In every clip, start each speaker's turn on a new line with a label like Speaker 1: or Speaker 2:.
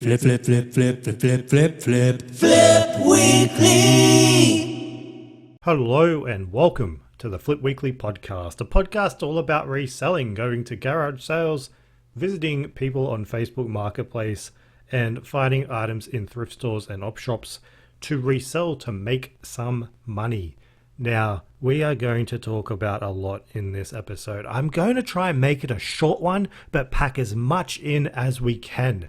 Speaker 1: Flip, flip, flip, flip, flip, flip, flip, flip, Flip Weekly.
Speaker 2: Hello and welcome to the Flip Weekly podcast, a podcast all about reselling, going to garage sales, visiting people on Facebook Marketplace, and finding items in thrift stores and op shops to resell to make some money. Now, we are going to talk about a lot in this episode. I'm going to try and make it a short one, but pack as much in as we can,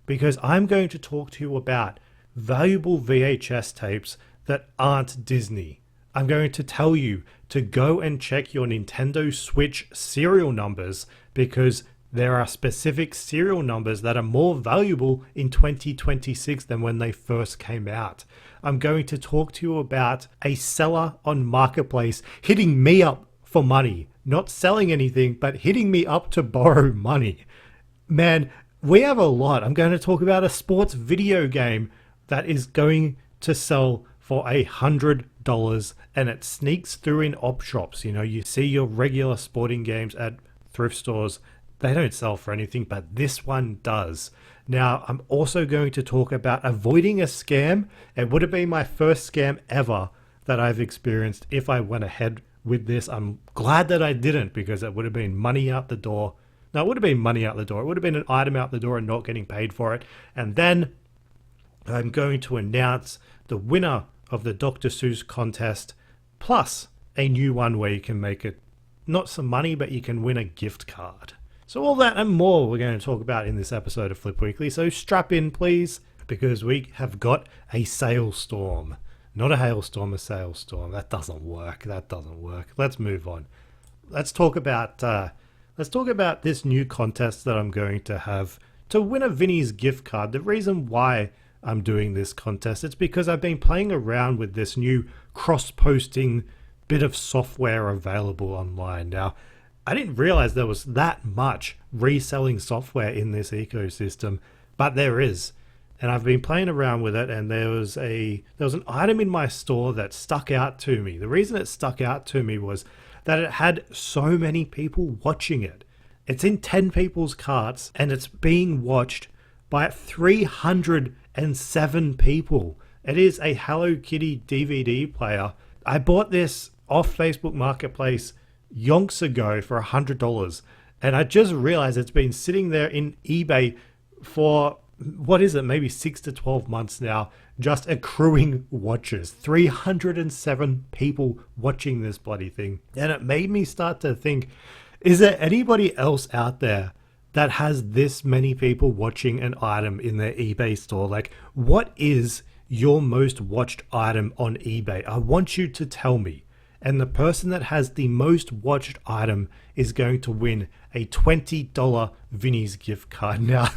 Speaker 2: because I'm going to talk to you about valuable VHS tapes that aren't Disney. I'm going to tell you to go and check your Nintendo Switch serial numbers, because there are specific serial numbers that are more valuable in 2026 than when they first came out. I'm going to talk to you about a seller on Marketplace hitting me up for money, not selling anything, but hitting me up to borrow money. Man, we have a lot. I'm going to talk about a sports video game that is going to sell for $100 and it sneaks through in op shops. You know, you see your regular sporting games at thrift stores. They don't sell for anything, but this one does. Now, I'm also going to talk about avoiding a scam. It would have been my first scam ever that I've experienced if I went ahead with this. I'm glad that I didn't, because it would have been money out the door. No, it would have been money out the door. It would have been an item out the door and not getting paid for it. And then I'm going to announce the winner of the Dr. Seuss contest, plus a new one where you can make it not some money, but you can win a gift card. So all that and more we're going to talk about in this episode of Flip Weekly. So strap in, please, because we have got a sale storm. Not a hailstorm, a sale storm. That doesn't work. Let's move on. Let's talk about this new contest that I'm going to have to win a Vinnies gift card. The reason why I'm doing this contest, it's because I've been playing around with this new cross-posting bit of software available online. Now, I didn't realize there was that much reselling software in this ecosystem, but there is. And I've been playing around with it, and there was an item in my store that stuck out to me. The reason it stuck out to me was that it had so many people watching it. It's in 10 people's carts, and it's being watched by 307 people. It is a Hello Kitty DVD player. I bought this off Facebook Marketplace yonks ago for $100, and I just realized it's been sitting there in eBay for, what is it, maybe 6 to 12 months now, just accruing watches. 307 people watching this bloody thing. And it made me start to think, is there anybody else out there that has this many people watching an item in their eBay store? Like, what is your most watched item on eBay? I want you to tell me. And the person that has the most watched item is going to win a $20 Vinnies gift card. Now,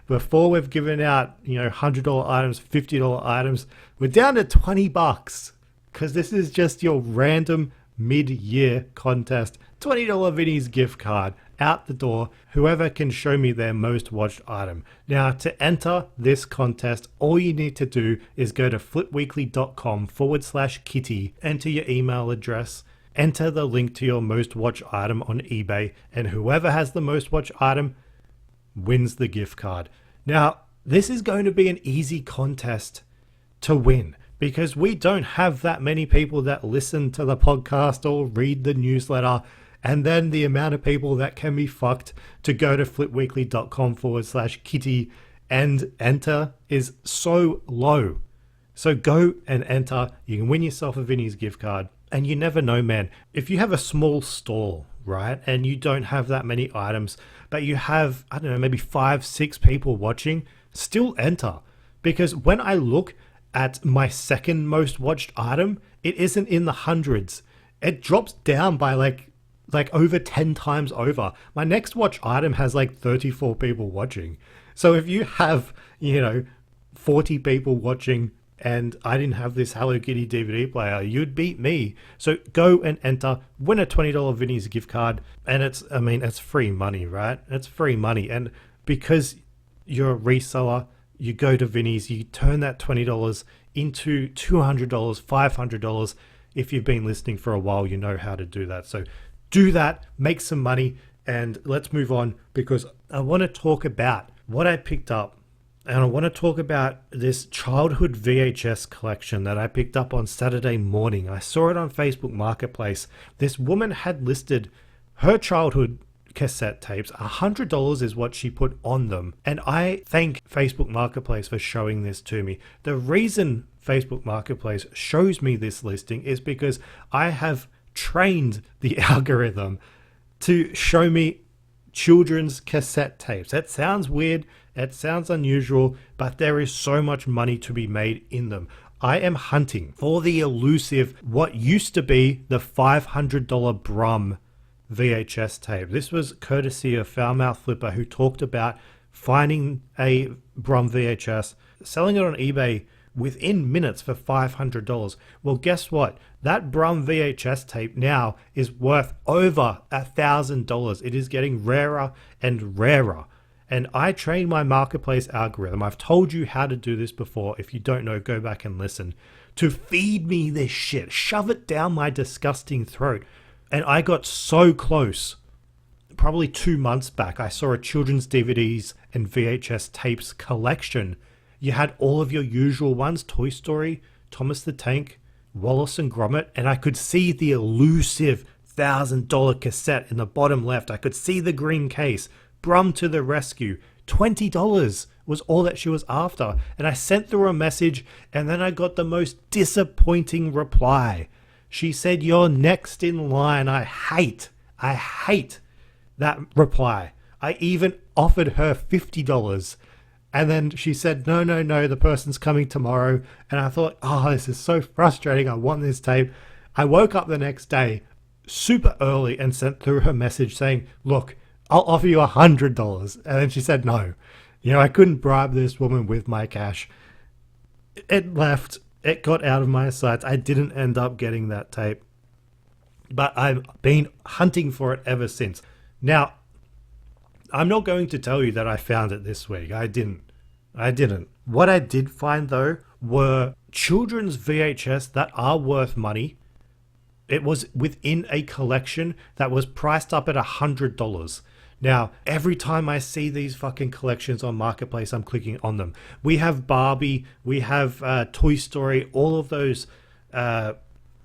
Speaker 2: before we've given out, $100 items, $50 items, we're down to $20, because this is just your random mid-year contest. $20 Vinnies gift card out the door, whoever can show me their most watched item. Now, to enter this contest, all you need to do is go to flipweekly.com/kitty, enter your email address, enter the link to your most watched item on eBay, and whoever has the most watched item wins the gift card. Now, this is going to be an easy contest to win, because we don't have that many people that listen to the podcast or read the newsletter. And then the amount of people that can be fucked to go to flipweekly.com/kitty and enter is so low. So go and enter. You can win yourself a Vinnies gift card. And you never know, man. If you have a small store, right, and you don't have that many items, but you have, I don't know, maybe 5, 6 people watching, still enter. Because when I look at my second most watched item, it isn't in the hundreds. It drops down by like over 10 times over. My next watch item has like 34 people watching. So if you have, 40 people watching and I didn't have this Hello Kitty DVD player, you'd beat me. So go and enter, win a $20 Vinnies gift card. And it's free money, right? It's free money. And because you're a reseller, you go to Vinnies, you turn that $20 into $200, $500. If you've been listening for a while, you know how to do that. So do that, make some money, and let's move on, because I want to talk about what I picked up And I want to talk about this childhood VHS collection that I picked up on Saturday morning. I saw it on Facebook Marketplace. This woman had listed her childhood cassette tapes. $100 is what she put on them. And I thank Facebook Marketplace for showing this to me. The reason Facebook Marketplace shows me this listing is because I have trained the algorithm to show me children's cassette tapes. That sounds weird. It sounds unusual, but there is so much money to be made in them. I am hunting for the elusive, what used to be the $500 Brum VHS tape. This was courtesy of Foulmouth Flipper, who talked about finding a Brum VHS, selling it on eBay within minutes for $500. Well, guess what? That Brum VHS tape now is worth over $1,000. It is getting rarer and rarer. And I trained my marketplace algorithm. I've told you how to do this before. If you don't know, go back and listen. To feed me this shit, shove it down my disgusting throat. And I got so close. Probably 2 months back, I saw a children's DVDs and VHS tapes collection. You had all of your usual ones, Toy Story, Thomas the Tank, Wallace and Gromit, and I could see the elusive $1,000 cassette in the bottom left. I could see the green case. Brum to the rescue. $20 was all that she was after. And I sent through a message, and then I got the most disappointing reply. She said, "You're next in line." I hate that reply. I even offered her $50. And then she said, no, the person's coming tomorrow. And I thought, oh, this is so frustrating. I want this tape. I woke up the next day super early and sent through her message saying, look, I'll offer you $100. And then she said no. I couldn't bribe this woman with my cash. It left. It got out of my sights. I didn't end up getting that tape. But I've been hunting for it ever since. Now, I'm not going to tell you that I found it this week. I didn't. What I did find, though, were children's VHS that are worth money. It was within a collection that was priced up at $100. Now, every time I see these fucking collections on Marketplace, I'm clicking on them. We have Barbie, we have Toy Story, all of those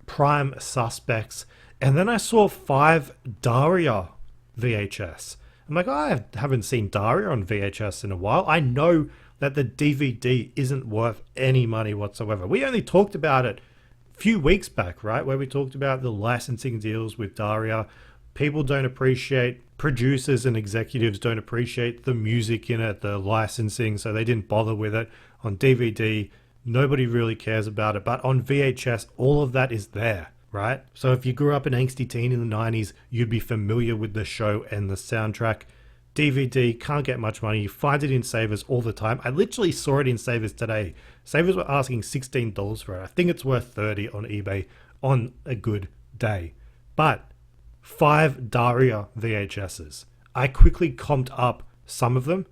Speaker 2: prime suspects. And then I saw 5 Daria VHS. I'm like, I haven't seen Daria on VHS in a while. I know that the DVD isn't worth any money whatsoever. We only talked about it a few weeks back, right? Where we talked about the licensing deals with Daria. People don't appreciate, producers and executives don't appreciate the music in it, the licensing, so they didn't bother with it. On DVD, nobody really cares about it. But on VHS, all of that is there, right? So if you grew up an angsty teen in the 90s, you'd be familiar with the show and the soundtrack. DVD, can't get much money. You find it in Savers all the time. I literally saw it in Savers today. Savers were asking $16 for it. I think it's worth $30 on eBay on a good day. But 5 Daria VHSs. I quickly comped up some of them.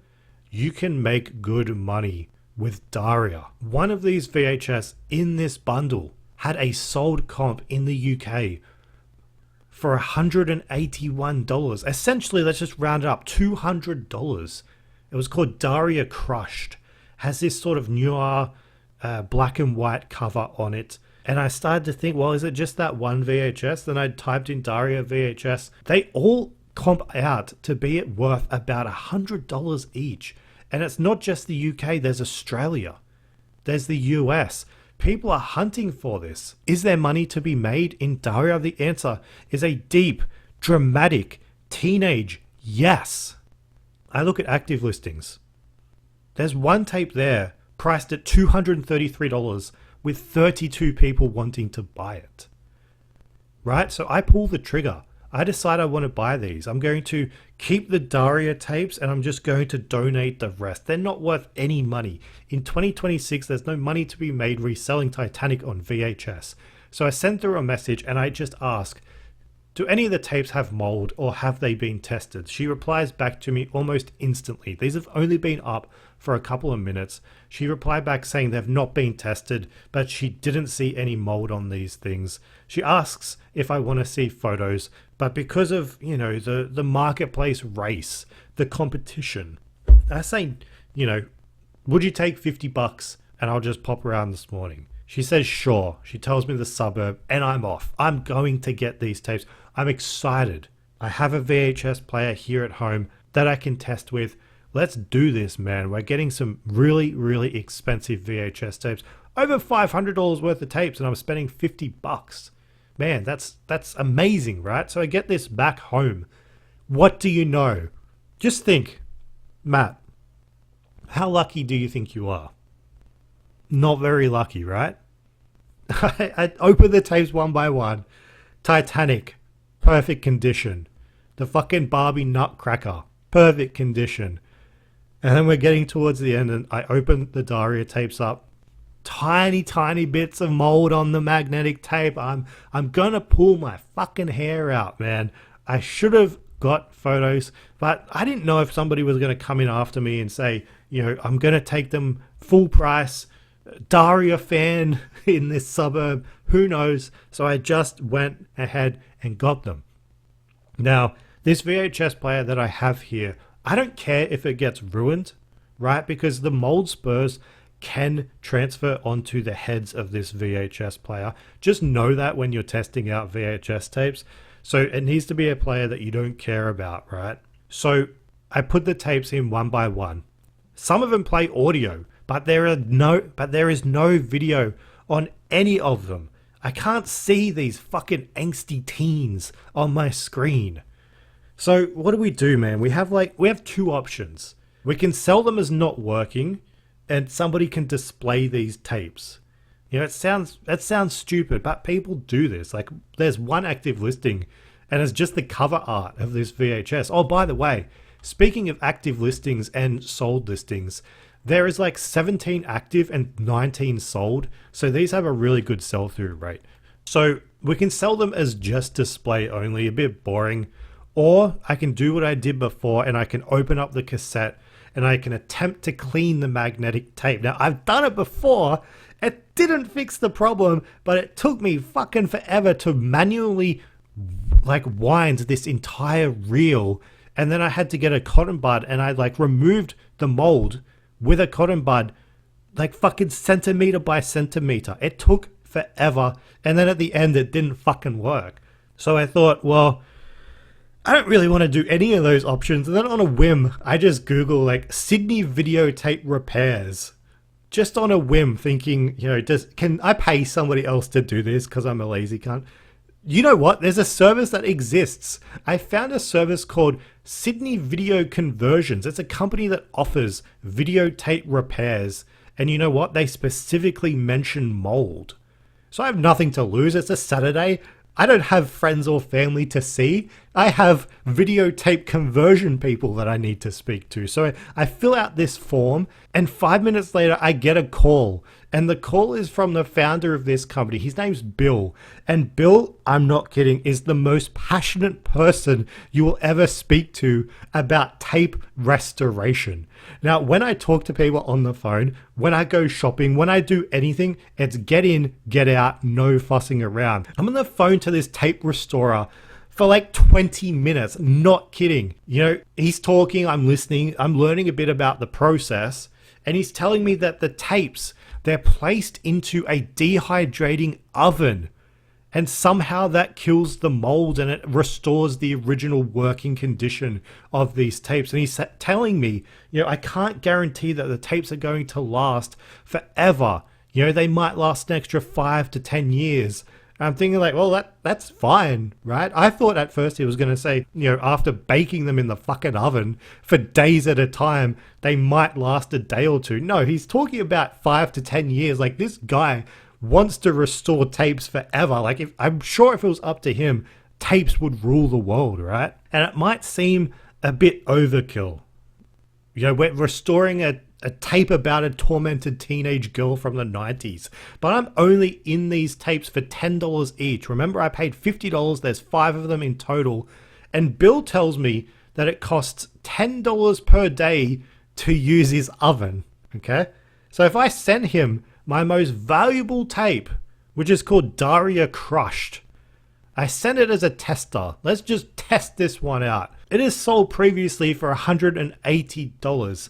Speaker 2: You can make good money with Daria. One of these VHS in this bundle had a sold comp in the UK for $181. Essentially, let's just round it up, $200. It was called Daria Crushed. Has this sort of noir black and white cover on it. And I started to think, well, is it just that one VHS? Then I typed in Daria VHS. They all comp out to be worth about $100 each. And it's not just the UK, there's Australia. There's the US. People are hunting for this. Is there money to be made in Daria? The answer is a deep, dramatic, teenage yes. I look at active listings. There's one tape there priced at $233 with 32 people wanting to buy it. Right? So I pull the trigger. I decide I want to buy these. I'm going to keep the Daria tapes and I'm just going to donate the rest. They're not worth any money. In 2026, there's no money to be made reselling Titanic on VHS. So I send through a message and I just ask, do any of the tapes have mold or have they been tested? She replies back to me almost instantly. These have only been up for a couple of minutes. She replied back saying they've not been tested, but she didn't see any mold on these things. She asks if I want to see photos, but because of, the marketplace race, the competition, I say, would you take $50 and I'll just pop around this morning? She says, sure. She tells me the suburb and I'm off. I'm going to get these tapes. I'm excited. I have a VHS player here at home that I can test with. Let's do this, man. We're getting some really, really expensive VHS tapes. Over $500 worth of tapes and I'm spending $50. Man, that's amazing, right? So I get this back home. What do you know? Just think, Matt, how lucky do you think you are? Not very lucky, right? I open the tapes one by one. Titanic, perfect condition. The fucking Barbie Nutcracker, perfect condition. And then we're getting towards the end and I open the Daria tapes up. Tiny, tiny bits of mold on the magnetic tape. I'm gonna pull my fucking hair out, man. I should have got photos, but I didn't know if somebody was gonna come in after me and say, you know, I'm gonna take them full price. Daria fan in this suburb, who knows? So I just went ahead and got them. Now, this VHS player that I have here, I don't care if it gets ruined, right? Because the mold spurs can transfer onto the heads of this VHS player. Just know that when you're testing out VHS tapes. So it needs to be a player that you don't care about, right? So I put the tapes in one by one. Some of them play audio, but there is no video on any of them. I can't see these fucking angsty teens on my screen. So what do, man? We have two options. We can sell them as not working, and somebody can display these tapes. You know, that sounds stupid, but people do this. Like, there's one active listing, and it's just the cover art of this VHS. Oh, by the way, speaking of active listings and sold listings, there is like 17 active and 19 sold. So these have a really good sell-through rate. So we can sell them as just display only, a bit boring. Or I can do what I did before and I can open up the cassette and I can attempt to clean the magnetic tape. Now, I've done it before. It didn't fix the problem, but it took me fucking forever to manually like wind this entire reel. And then I had to get a cotton bud and I like removed the mold with a cotton bud, like fucking centimeter by centimeter. It took forever. And then at the end, it didn't fucking work. So I thought, well, I don't really want to do any of those options. And then on a whim, I just Google like Sydney videotape repairs. Just on a whim, thinking, you know, can I pay somebody else to do this because I'm a lazy cunt? You know what? There's a service that exists. I found a service called Sydney Video Conversions. It's a company that offers videotape repairs. And you know what? They specifically mention mold. So I have nothing to lose. It's a Saturday. I don't have friends or family to see. I have videotape conversion people that I need to speak to. So I fill out this form and 5 minutes later I get a call. And the call is from the founder of this company. His name's Bill. And Bill, I'm not kidding, is the most passionate person you will ever speak to about tape restoration. Now, when I talk to people on the phone, when I go shopping, when I do anything, it's get in, get out, no fussing around. I'm on the phone to this tape restorer for like 20 minutes, not kidding. You know, he's talking, I'm listening, I'm learning a bit about the process, and he's telling me that the tapes, they're placed into a dehydrating oven and somehow that kills the mold and it restores the original working condition of these tapes. And he's telling me, you know, I can't guarantee that the tapes are going to last forever. You know, they might last an extra 5 to 10 years. I'm thinking like, well, that's fine, right? I thought at first he was going to say, you know, after baking them in the fucking oven for days at a time, they might last a day or two. No, he's talking about 5 to 10 years. Like, this guy wants to restore tapes forever. Like, I'm sure if it was up to him, tapes would rule the world, right? And it might seem a bit overkill. You know, we're restoring a tape about a tormented teenage girl from the 90s. But I'm only in these tapes for $10 each. Remember, I paid $50. There's 5 of them in total. And Bill tells me that it costs $10 per day to use his oven. Okay? So if I send him my most valuable tape, which is called Daria Crushed, I send it as a tester. Let's just test this one out. It is sold previously for $180.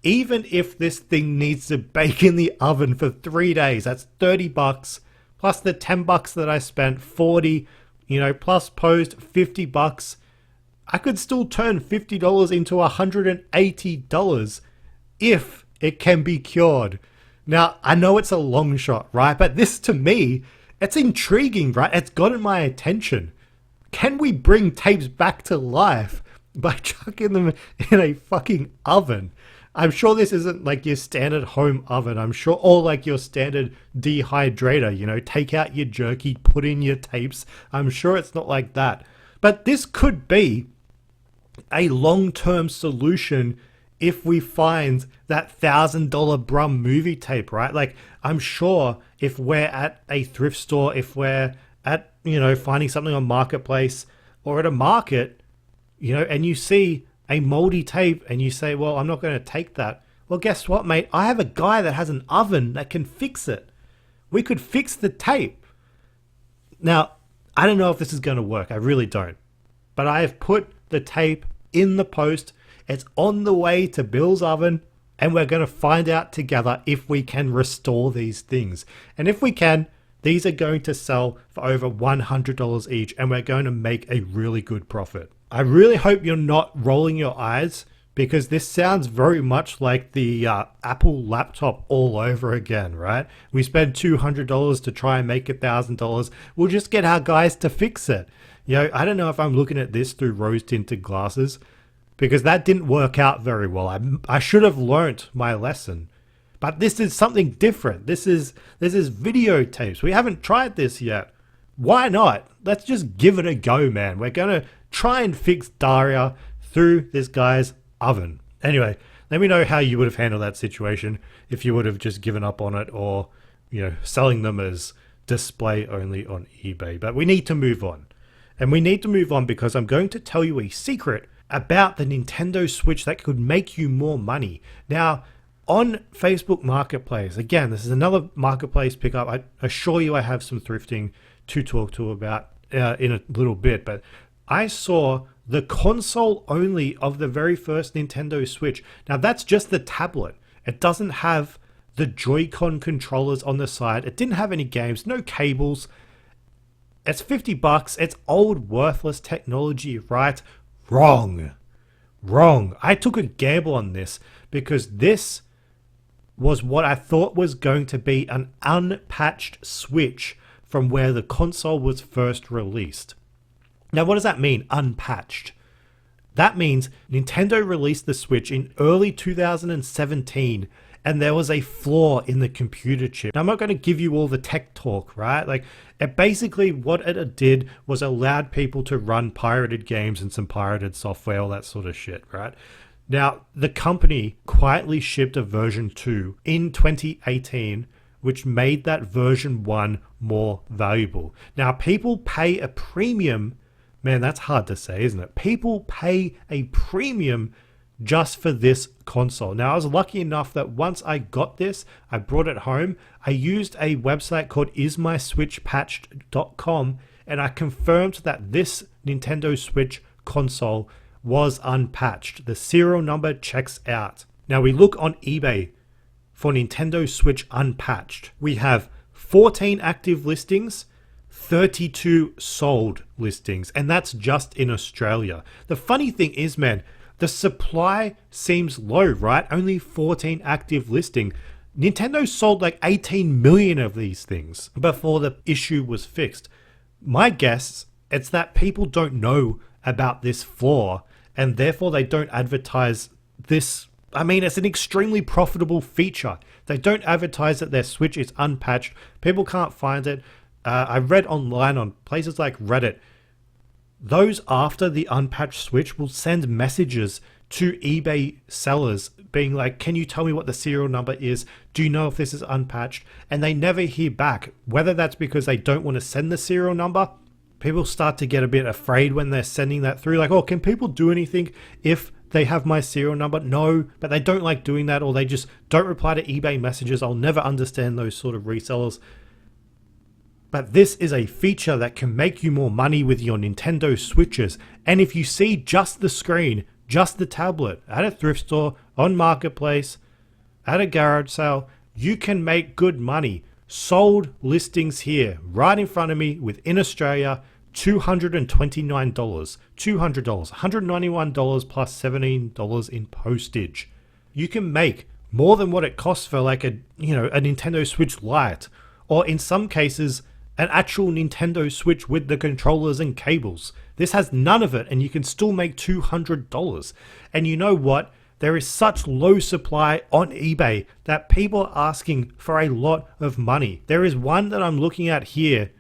Speaker 2: Even if this thing needs to bake in the oven for 3 days, that's $30 plus the $10 that I spent, 40, plus post $50. I could still turn $50 into $180 if it can be cured. Now, I know it's a long shot, right? But this, to me, it's intriguing, right? It's gotten my attention. Can we bring tapes back to life by chucking them in a fucking oven? I'm sure this isn't like your standard home oven. I'm sure, or like your standard dehydrator, take out your jerky, put in your tapes. I'm sure it's not like that. But this could be a long-term solution if we find that $1,000 Brum movie tape, right? Like, I'm sure if we're at a thrift store, if we're at, finding something on Marketplace or at a market, and you see a moldy tape and you say, well, I'm not going to take that. Well, guess what, mate? I have a guy that has an oven that can fix it. We could fix the tape. Now, I don't know if this is going to work. I really don't. But I have put the tape in the post. It's on the way to Bill's oven, and we're going to find out together if we can restore these things. And if we can, these are going to sell for over $100 each, and we're going to make a really good profit. I really hope you're not rolling your eyes, because this sounds very much like the Apple laptop all over again, right? We spend $200 to try and make $1,000. We'll just get our guys to fix it. I don't know if I'm looking at this through rose-tinted glasses, because that didn't work out very well. I should have learnt my lesson. But this is something different. This is videotapes. We haven't tried this yet. Why not? Let's just give it a go, man. We're going to try and fix Daria through this guy's oven. Anyway, let me know how you would have handled that situation, if you would have just given up on it, or selling them as display only on eBay. But we need to move on. And we need to move on because I'm going to tell you a secret about the Nintendo Switch that could make you more money. Now, on Facebook Marketplace, again, this is another marketplace pickup. I assure you I have some thrifting to talk to about in a little bit, but I saw the console only of the very first Nintendo Switch. Now, that's just the tablet. It doesn't have the Joy-Con controllers on the side. It didn't have any games, no cables. It's $50. It's old, worthless technology, right? Wrong. I took a gamble on this because this was what I thought was going to be an unpatched Switch from where the console was first released. Now, what does that mean, unpatched? That means Nintendo released the Switch in early 2017 and there was a flaw in the computer chip. Now, I'm not going to give you all the tech talk, right? Like, it basically, what it did was allowed people to run pirated games and some pirated software, all that sort of shit, right? Now, the company quietly shipped a version 2 in 2018, which made that version 1 more valuable. Now, people pay a premium. Man, that's hard to say, isn't it? People pay a premium just for this console. Now, I was lucky enough that once I got this, I brought it home. I used a website called ismyswitchpatched.com, and I confirmed that this Nintendo Switch console was unpatched. The serial number checks out. Now, we look on eBay for Nintendo Switch unpatched. We have 14 active listings, 32 sold listings, and that's just in Australia. The funny thing is, man, the supply seems low, right? Only 14 active listing. Nintendo sold like 18 million of these things before the issue was fixed. My guess, it's that people don't know about this flaw and therefore they don't advertise this. I mean, it's an extremely profitable feature. They don't advertise that their Switch is unpatched. People can't find it. I read online on places like Reddit, those after the unpatched Switch will send messages to eBay sellers being like, can you tell me what the serial number is? Do you know if this is unpatched? And they never hear back. Whether that's because they don't want to send the serial number, people start to get a bit afraid when they're sending that through. Like, oh, can people do anything if they have my serial number? No, but they don't like doing that, or they just don't reply to eBay messages. I'll never understand those sort of resellers. But this is a feature that can make you more money with your Nintendo Switches. And if you see just the screen, just the tablet, at a thrift store, on Marketplace, at a garage sale. You can make good money. Sold listings here, right in front of me within Australia, $229, $200, $191 plus $17 in postage. You can make more than what it costs for like a Nintendo Switch Lite, or in some cases, an actual Nintendo Switch with the controllers and cables. This has none of it, and you can still make $200. And you know what? There is such low supply on eBay that people are asking for a lot of money. There is one that I'm looking at here.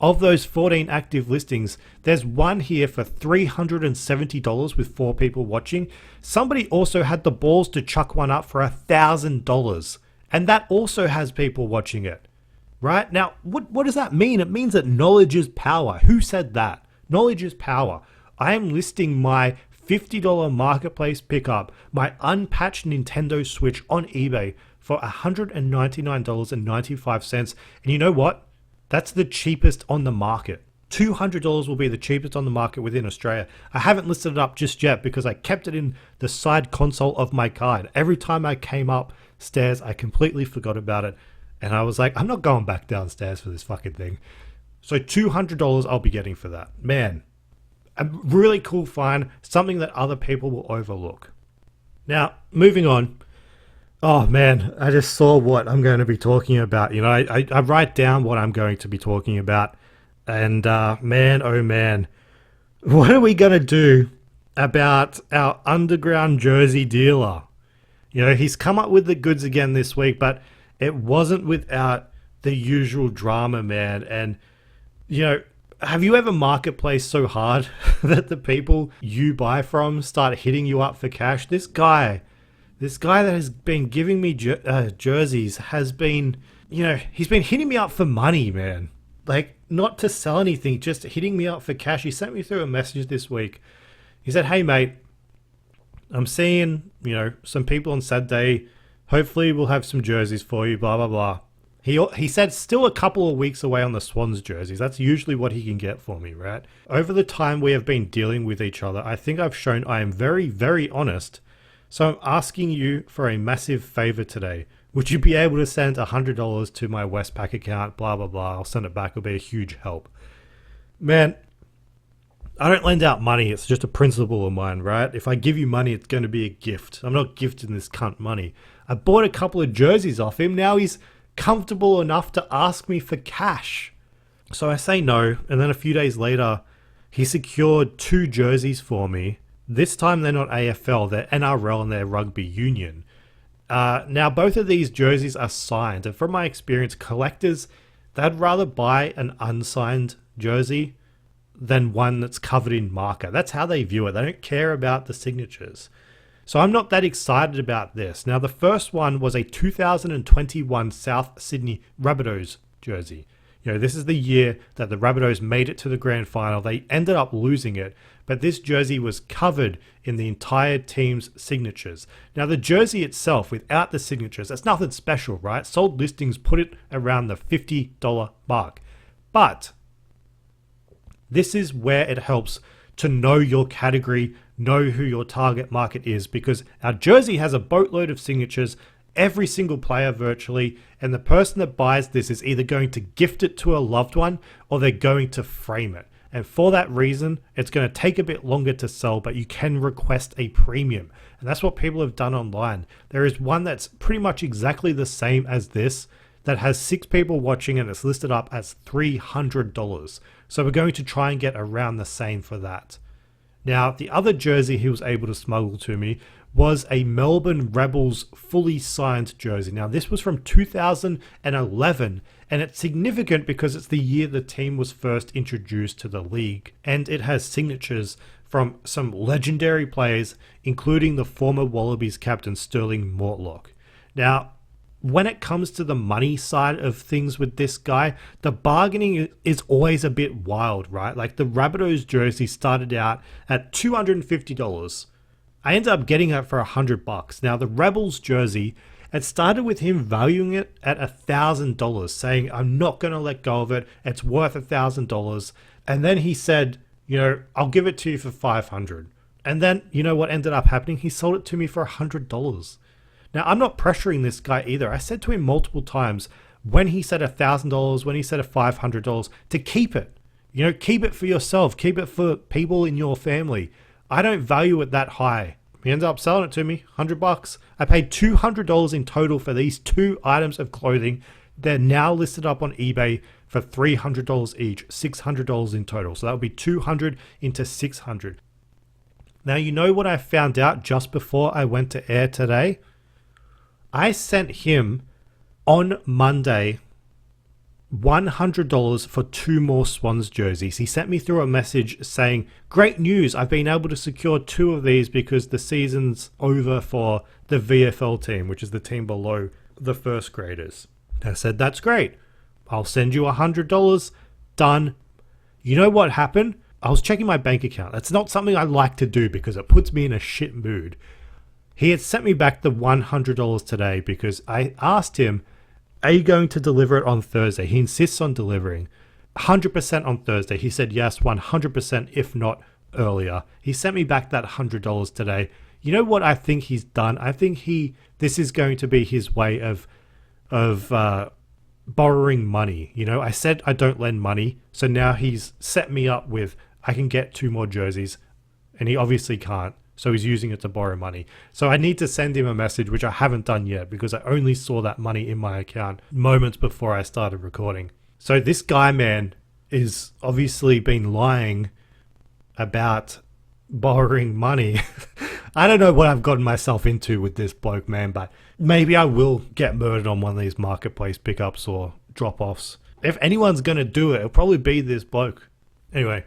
Speaker 2: Of those 14 active listings, there's one here for $370 with 4 people watching. Somebody also had the balls to chuck one up for $1,000, and that also has people watching it. Right? Now, what does that mean? It means that knowledge is power. Who said that? Knowledge is power. I am listing my $50 Marketplace pickup, my unpatched Nintendo Switch on eBay for $199.95. And you know what? That's the cheapest on the market. $200 will be the cheapest on the market within Australia. I haven't listed it up just yet because I kept it in the side console of my car. And every time I came upstairs, I completely forgot about it. And I was like, I'm not going back downstairs for this fucking thing. So $200 I'll be getting for that. Man, a really cool find, something that other people will overlook. Now, moving on. Oh man, I just saw what I'm going to be talking about. You know, I write down what I'm going to be talking about. And man, oh man, what are we going to do about our underground jersey dealer? You know, he's come up with the goods again this week, but it wasn't without the usual drama, man. And, you know, have you ever marketplace so hard that the people you buy from start hitting you up for cash? This guy that has been giving me jerseys has been, you know, he's been hitting me up for money, man. Like, not to sell anything, just hitting me up for cash. He sent me through a message this week. He said, hey, mate, I'm seeing, you know, some people on Saturday. Hopefully we'll have some jerseys for you, blah, blah, blah. He said still a couple of weeks away on the Swans jerseys. That's usually what he can get for me, right? Over the time we have been dealing with each other, I think I've shown I am very, very honest. So I'm asking you for a massive favor today. Would you be able to send $100 to my Westpac account? Blah, blah, blah. I'll send it back. It'll be a huge help. Man, I don't lend out money. It's just a principle of mine, right? If I give you money, it's going to be a gift. I'm not gifting this cunt money. I bought a couple of jerseys off him. Now he's comfortable enough to ask me for cash. So I say no. And then a few days later, he secured 2 jerseys for me. This time they're not AFL, they're NRL and they're rugby union. Now both of these jerseys are signed, and from my experience, collectors, they'd rather buy an unsigned jersey than one that's covered in marker. That's how they view it. They don't care about the signatures. So I'm not that excited about this. Now the first one was a 2021 South Sydney Rabbitohs jersey. You know, this is the year that the Rabbitohs made it to the grand final. They ended up losing it, but this jersey was covered in the entire team's signatures. Now, the jersey itself, without the signatures, that's nothing special, right? Sold listings put it around the $50 mark. But this is where it helps to know your category, know who your target market is, because our jersey has a boatload of signatures, every single player virtually, and the person that buys this is either going to gift it to a loved one or they're going to frame it. And for that reason, it's going to take a bit longer to sell, but you can request a premium. And that's what people have done online. There is one that's pretty much exactly the same as this that has 6 people watching and it's listed up as $300. So we're going to try and get around the same for that. Now, the other jersey he was able to smuggle to me was a Melbourne Rebels fully signed jersey. Now, this was from 2011, and it's significant because it's the year the team was first introduced to the league, and it has signatures from some legendary players, including the former Wallabies captain Sterling Mortlock. Now, when it comes to the money side of things with this guy, the bargaining is always a bit wild, right? Like the Rabbitohs jersey started out at $250. I ended up getting it for $100. Now the Rebels jersey, it started with him valuing it at $1,000, saying, I'm not going to let go of it. It's worth $1,000. And then he said, you know, I'll give it to you for $500. And then, you know what ended up happening? He sold it to me for $100. Now, I'm not pressuring this guy either. I said to him multiple times when he said $1,000, when he said $500, to keep it. You know, keep it for yourself. Keep it for people in your family. I don't value it that high. He ended up selling it to me, $100. I paid $200 in total for these 2 items of clothing. They're now listed up on eBay for $300 each, $600 in total. So that would be $200 into $600. Now, you know what I found out just before I went to air today? I sent him on Monday $100 for 2 more Swans jerseys. He sent me through a message saying, great news, I've been able to secure 2 of these because the season's over for the VFL team, which is the team below the first graders. I said, that's great. I'll send you $100. Done. You know what happened? I was checking my bank account. That's not something I like to do because it puts me in a shit mood. He had sent me back the $100 today because I asked him, are you going to deliver it on Thursday? He insists on delivering 100% on Thursday. He said yes, 100%, if not earlier. He sent me back that $100 today. You know what I think he's done? I think this is going to be his way of borrowing money. You know, I said I don't lend money. So now he's set me up with, I can get 2 more jerseys, and he obviously can't. So he's using it to borrow money. So I need to send him a message, which I haven't done yet because I only saw that money in my account moments before I started recording. So this guy, man, is obviously been lying about borrowing money. I don't know what I've gotten myself into with this bloke, man, but maybe I will get murdered on one of these marketplace pickups or drop-offs. If anyone's going to do it, it'll probably be this bloke. Anyway,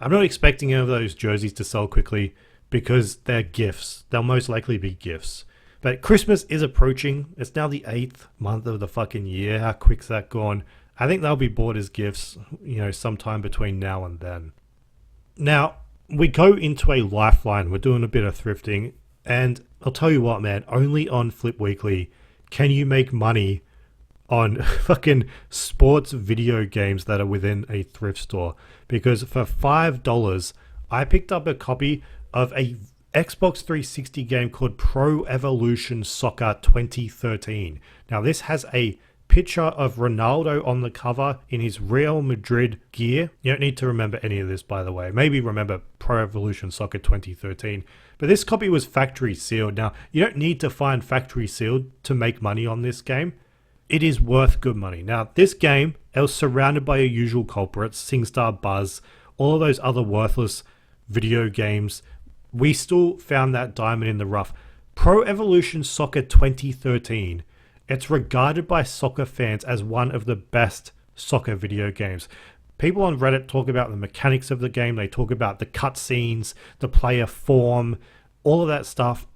Speaker 2: I'm not expecting any of those jerseys to sell quickly because they're gifts. They'll most likely be gifts. But Christmas is approaching. It's now the 8th month of the fucking year. How quick's that gone? I think they'll be bought as gifts, you know, sometime between now and then. Now, we go into a lifeline. We're doing a bit of thrifting. And I'll tell you what, man, only on Flip Weekly can you make money on fucking sports video games that are within a thrift store. Because for $5, I picked up a copy of a Xbox 360 game called Pro Evolution Soccer 2013. Now, this has a picture of Ronaldo on the cover in his Real Madrid gear. You don't need to remember any of this, by the way. Maybe remember Pro Evolution Soccer 2013. But this copy was factory sealed. Now, you don't need to find factory sealed to make money on this game. It is worth good money. Now, this game, it was surrounded by your usual culprits, SingStar, Buzz, all of those other worthless video games. We still found that diamond in the rough. Pro Evolution Soccer 2013. It's regarded by soccer fans as one of the best soccer video games. People on Reddit talk about the mechanics of the game. They talk about the cutscenes, the player form, all of that stuff.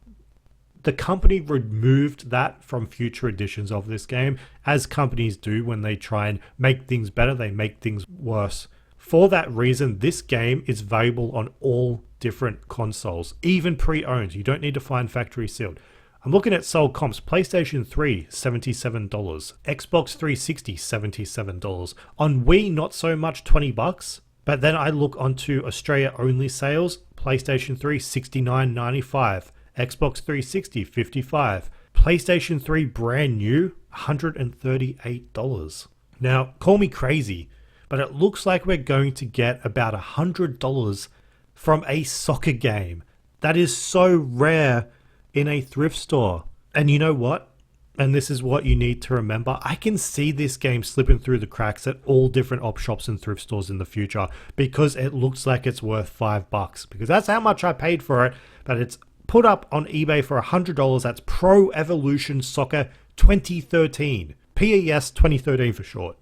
Speaker 2: The company removed that from future editions of this game, as companies do when they try and make things better, they make things worse. For that reason, this game is valuable on all different consoles, even pre-owned. You don't need to find factory sealed. I'm looking at sold comps. PlayStation 3, $77. Xbox 360, $77. On Wii, not so much, $20. But then I look onto Australia only sales. PlayStation 3, $69.95. Xbox 360, $55. PlayStation 3 brand new, $138. Now, call me crazy, but it looks like we're going to get about $100 from a soccer game. That is so rare in a thrift store. And you know what? And this is what you need to remember. I can see this game slipping through the cracks at all different op shops and thrift stores in the future because it looks like it's worth $5 because that's how much I paid for it. But it's put up on eBay for $100. That's Pro Evolution Soccer 2013. PES 2013 for short.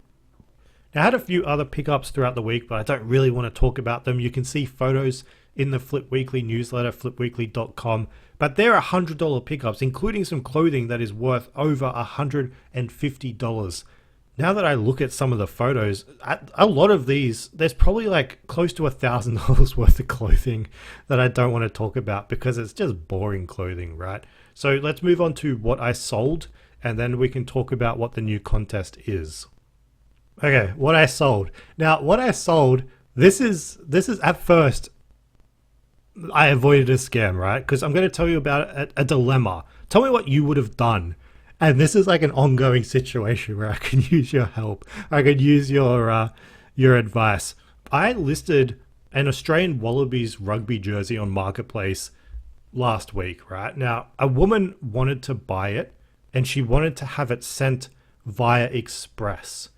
Speaker 2: Now, I had a few other pickups throughout the week, but I don't really want to talk about them. You can see photos in the Flip Weekly newsletter, flipweekly.com. But they're $100 pickups, including some clothing that is worth over $150. Now that I look at some of the photos, a lot of these, there's probably like close to $1,000 worth of clothing that I don't want to talk about because it's just boring clothing, right? So let's move on to what I sold, and then we can talk about what the new contest is. Okay, what I sold. Now, what I sold, this is at first I avoided a scam, right? Because I'm going to tell you about a dilemma. Tell me what you would have done. And this is like an ongoing situation where I can use your help. I could use your advice. I listed an Australian Wallabies rugby jersey on Marketplace last week, right? Now, a woman wanted to buy it and she wanted to have it sent via express.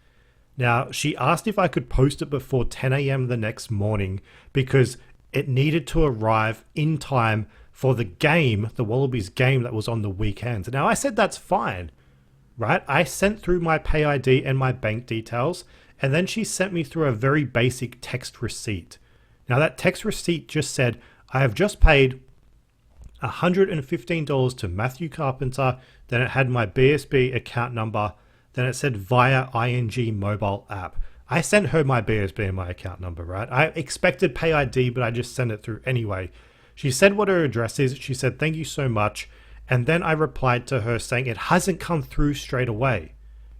Speaker 2: Now, she asked if I could post it before 10 a.m. the next morning because it needed to arrive in time for the game, the Wallabies game that was on the weekend. Now, I said that's fine, right? I sent through my pay ID and my bank details, and then she sent me through a very basic text receipt. Now, that text receipt just said, I have just paid $115 to Matthew Carpenter. Then it had my BSB account number. Then it said via ING mobile app. I sent her my BSB and my account number, right? I expected pay ID, but I just sent it through anyway. She said what her address is. She said, thank you so much. And then I replied to her saying it hasn't come through straight away.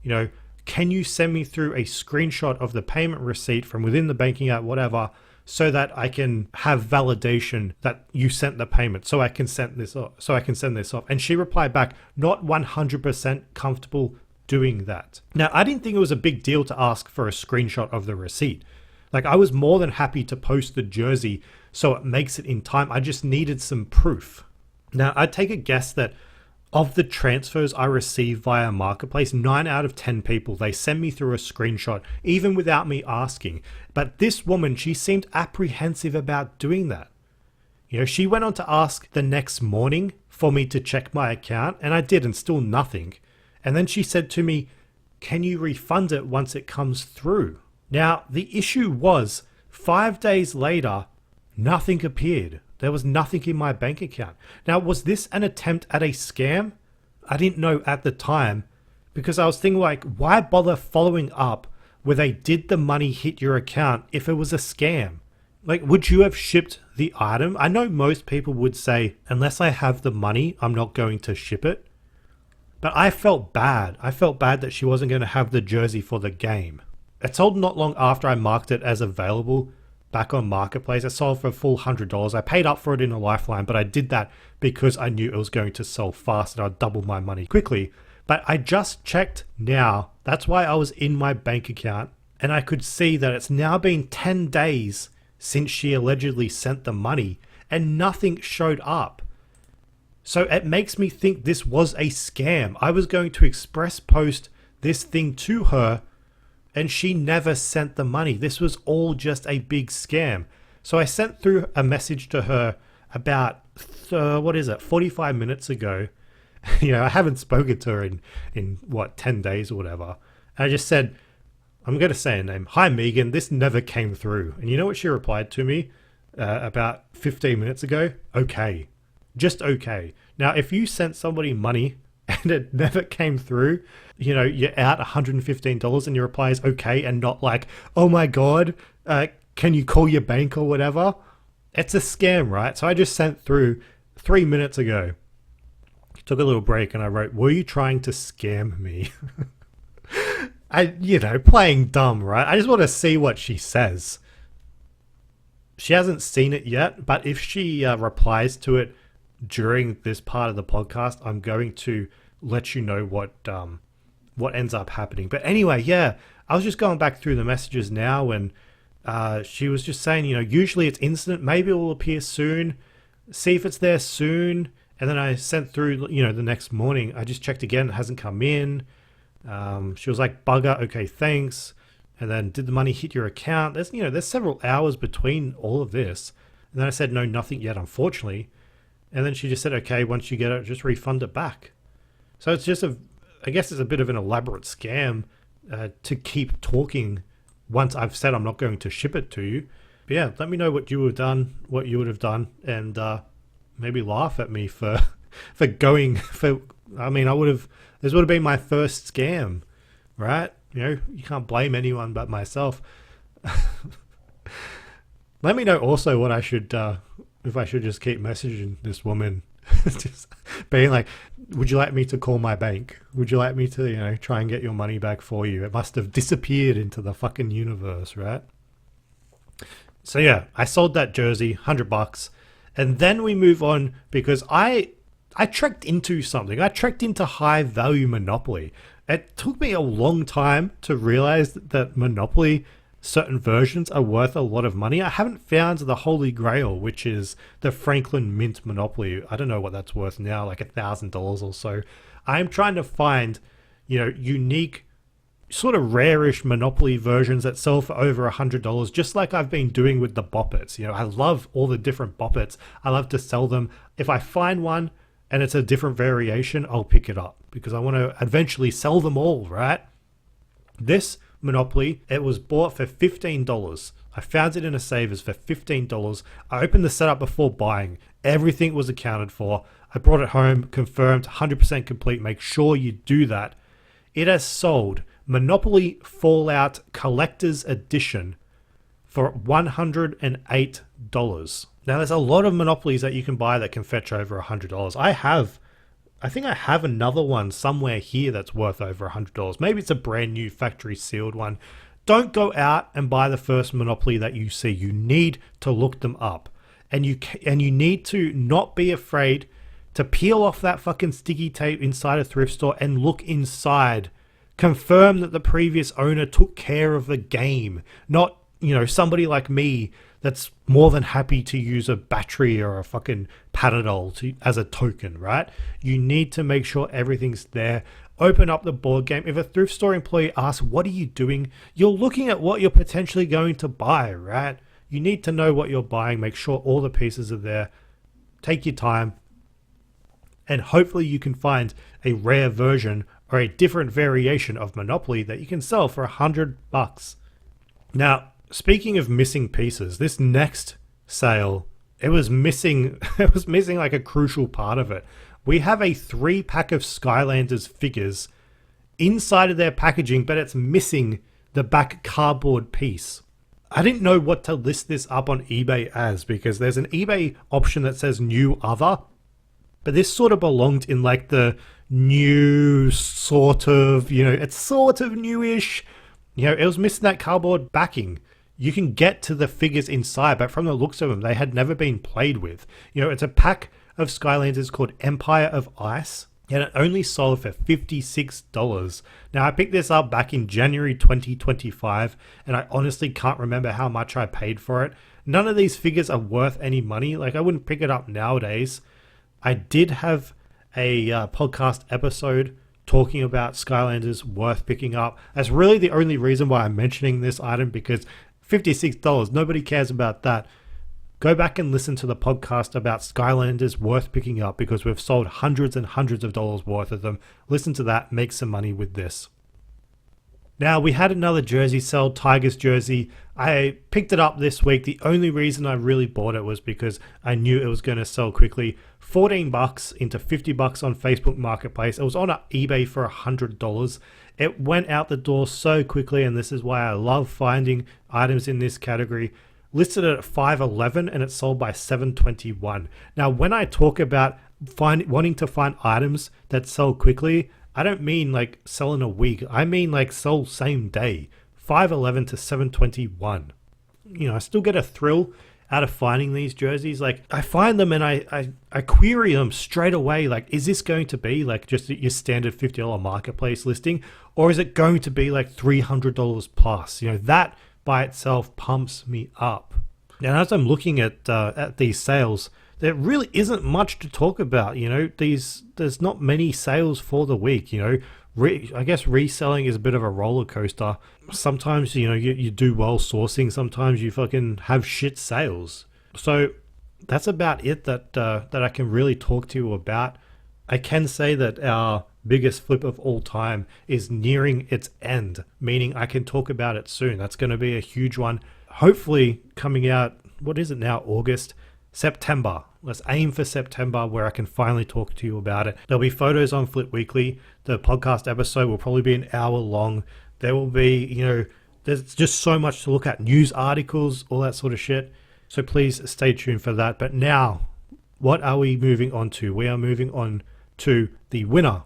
Speaker 2: You know, can you send me through a screenshot of the payment receipt from within the banking app, whatever, so that I can have validation that you sent the payment so I can send this off. And she replied back, not 100% comfortable doing that. Now, I didn't think it was a big deal to ask for a screenshot of the receipt. Like, I was more than happy to post the jersey so it makes it in time. I just needed some proof. Now, I take a guess that of the transfers I receive via Marketplace, 9 out of 10 people, they send me through a screenshot, even without me asking. But this woman, she seemed apprehensive about doing that. You know, she went on to ask the next morning for me to check my account, and I did, and still nothing. And then she said to me, can you refund it once it comes through? Now, the issue was 5 days later, nothing appeared. There was nothing in my bank account. Now, was this an attempt at a scam? I didn't know at the time because I was thinking like, why bother following up with a did the money hit your account if it was a scam? Like, would you have shipped the item? I know most people would say, unless I have the money, I'm not going to ship it. But I felt bad. I felt bad that she wasn't going to have the jersey for the game. It sold not long after I marked it as available back on Marketplace. It sold for a full $100. I paid up for it in a Lifeline, but I did that because I knew it was going to sell fast and I'd double my money quickly. But I just checked now. That's why I was in my bank account and I could see that it's now been 10 days since she allegedly sent the money and nothing showed up. So it makes me think this was a scam. I was going to express post this thing to her and she never sent the money. This was all just a big scam. So I sent through a message to her about, 45 minutes ago. You know, I haven't spoken to her in 10 days or whatever. And I just said, I'm going to say her name. Hi, Megan, this never came through. And you know what she replied to me about 15 minutes ago? Okay. Just okay. Now, if you sent somebody money and it never came through, you know, you're out $115 and your reply is okay and not like, oh my God, can you call your bank or whatever? It's a scam, right? So I just sent through 3 minutes ago. Took a little break and I wrote, were you trying to scam me? Playing dumb, right? I just want to see what she says. She hasn't seen it yet, but if she replies to it during this part of the podcast, I'm going to let you know what ends up happening. But anyway, yeah, I was just going back through the messages now and she was just saying, you know, usually it's instant, maybe it will appear soon, see if it's there soon. And then I sent through, you know, the next morning, I just checked again, it hasn't come in. She was like, bugger, okay, thanks. And then did the money hit your account? There's several hours between all of this. And then I said, no, nothing yet, unfortunately. And then she just said, okay, once you get it, just refund it back. So it's just I guess it's a bit of an elaborate scam to keep talking once I've said I'm not going to ship it to you. But yeah, let me know what you would have done, and maybe laugh at me for going for. I mean, this would have been my first scam, right? You know, you can't blame anyone but myself. Let me know also what I should, if I should just keep messaging this woman, just being like, would you like me to call my bank? Would you like me to, you know, try and get your money back for you? It must have disappeared into the fucking universe, right? So yeah, I sold that jersey, $100. And then we move on because I trekked into something. I trekked into high value Monopoly. It took me a long time to realize that Monopoly, certain versions are worth a lot of money. I haven't found the Holy Grail, which is the Franklin Mint Monopoly. I don't know what that's worth now, like $1,000 or so. I'm trying to find, unique, sort of rarish Monopoly versions that sell for over $100, just like I've been doing with the Boppets. I love all the different Boppets. I love to sell them. If I find one and it's a different variation, I'll pick it up because I want to eventually sell them all, right? This Monopoly, it was bought for $15. I found it in a Savers for $15. I opened the setup before buying. Everything was accounted for. I brought it home, confirmed, 100% complete. Make sure you do that. It has sold Monopoly Fallout Collector's Edition for $108. Now, there's a lot of Monopolies that you can buy that can fetch over $100. I think I have another one somewhere here that's worth over $100. Maybe it's a brand new factory sealed one. Don't go out and buy the first Monopoly that you see. You need to look them up. And you need to not be afraid to peel off that fucking sticky tape inside a thrift store and look inside. Confirm that the previous owner took care of the game. Not, somebody like me that's more than happy to use a battery or a fucking Panadol as a token, right? You need to make sure everything's there. Open up the board game. If a thrift store employee asks, what are you doing? You're looking at what you're potentially going to buy, right? You need to know what you're buying. Make sure all the pieces are there. Take your time. And hopefully you can find a rare version or a different variation of Monopoly that you can sell for $100. Now, speaking of missing pieces, this next sale, it was missing like a crucial part of it. We have a 3-pack of Skylanders figures inside of their packaging, but it's missing the back cardboard piece. I didn't know what to list this up on eBay as because there's an eBay option that says new other, but this sort of belonged in like the new sort of, it's sort of newish. It was missing that cardboard backing. You can get to the figures inside, but from the looks of them, they had never been played with. It's a pack of Skylanders called Empire of Ice, and it only sold for $56. Now, I picked this up back in January 2025, and I honestly can't remember how much I paid for it. None of these figures are worth any money. Like, I wouldn't pick it up nowadays. I did have a podcast episode talking about Skylanders worth picking up. That's really the only reason why I'm mentioning this item, because $56, nobody cares about that. Go back and listen to the podcast about Skylanders worth picking up because we've sold hundreds and hundreds of dollars worth of them. Listen to that, make some money with this. Now, we had another jersey sell, Tigers jersey. I picked it up this week. The only reason I really bought it was because I knew it was going to sell quickly. $14 into $50 on Facebook Marketplace. It was on eBay for $100. It went out the door so quickly, and this is why I love finding items in this category. Listed at $5.11 and it's sold by $7.21. Now, when I talk about wanting to find items that sell quickly, I don't mean like sell in a week. I mean like sell same day. $5.11 to $7.21. I still get a thrill out of finding these jerseys. Like, I find them and I query them straight away. Like, is this going to be like just your standard $50 marketplace listing, or is it going to be like $300 plus? That by itself pumps me up. And as I'm looking at these sales, there really isn't much to talk about. There's not many sales for the week. I guess reselling is a bit of a roller coaster. Sometimes, you do well sourcing. Sometimes you fucking have shit sales. So that's about it that I can really talk to you about. I can say that our biggest flip of all time is nearing its end, meaning I can talk about it soon. That's going to be a huge one. Hopefully coming out, what is it now, August? September. Let's aim for September where I can finally talk to you about it. There'll be photos on Flip Weekly. The podcast episode will probably be an hour long. There will be, there's just so much to look at. News articles, all that sort of shit. So please stay tuned for that. But now, what are we moving on to? We are moving on to the winner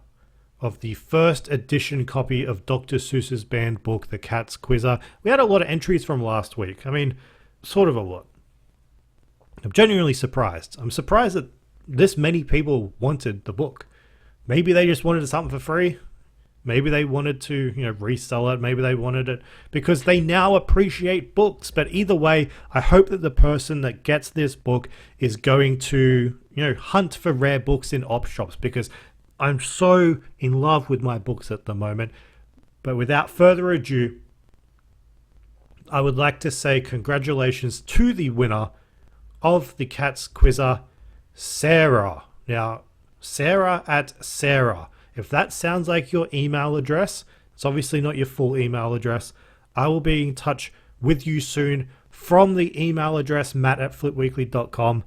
Speaker 2: of the first edition copy of Dr. Seuss's banned book, The Cat's Quizzer. We had a lot of entries from last week. I mean, sort of a lot. I'm genuinely surprised. I'm surprised that this many people wanted the book. Maybe they just wanted something for free. Maybe they wanted to, resell it. Maybe they wanted it because they now appreciate books. But either way, I hope that the person that gets this book is going to, hunt for rare books in op shops, because I'm so in love with my books at the moment. But without further ado, I would like to say congratulations to the winner of the Cat's Quizzer, Sarah. Now, Sarah at Sarah. If that sounds like your email address, it's obviously not your full email address. I will be in touch with you soon from the email address matt@flipweekly.com.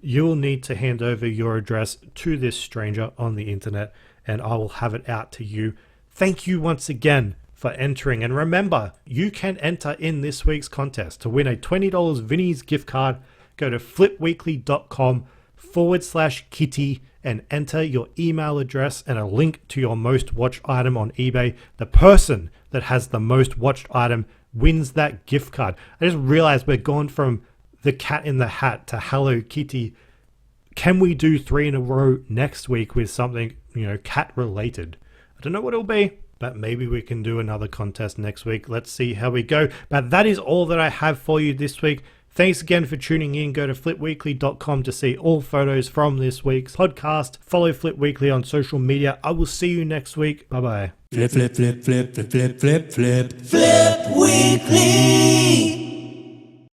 Speaker 2: You'll need to hand over your address to this stranger on the internet, and I will have it out to you. Thank you once again for entering. And remember, you can enter in this week's contest to win a $20 Vinnies gift card. Go to flipweekly.com/kitty and enter your email address and a link to your most watched item on eBay. The person that has the most watched item wins that gift card. I just realized we're gone from the Cat in the Hat to Hello Kitty. Can we do 3 in a row next week with something, cat related? I don't know what it'll be, but maybe we can do another contest next week. Let's see how we go. But that is all that I have for you this week. Thanks again for tuning in. Go to flipweekly.com to see all photos from this week's podcast. Follow Flip Weekly on social media. I will see you next week. Bye-bye.
Speaker 1: Flip, flip, flip, flip, flip, flip, flip, flip.
Speaker 3: Flip Weekly.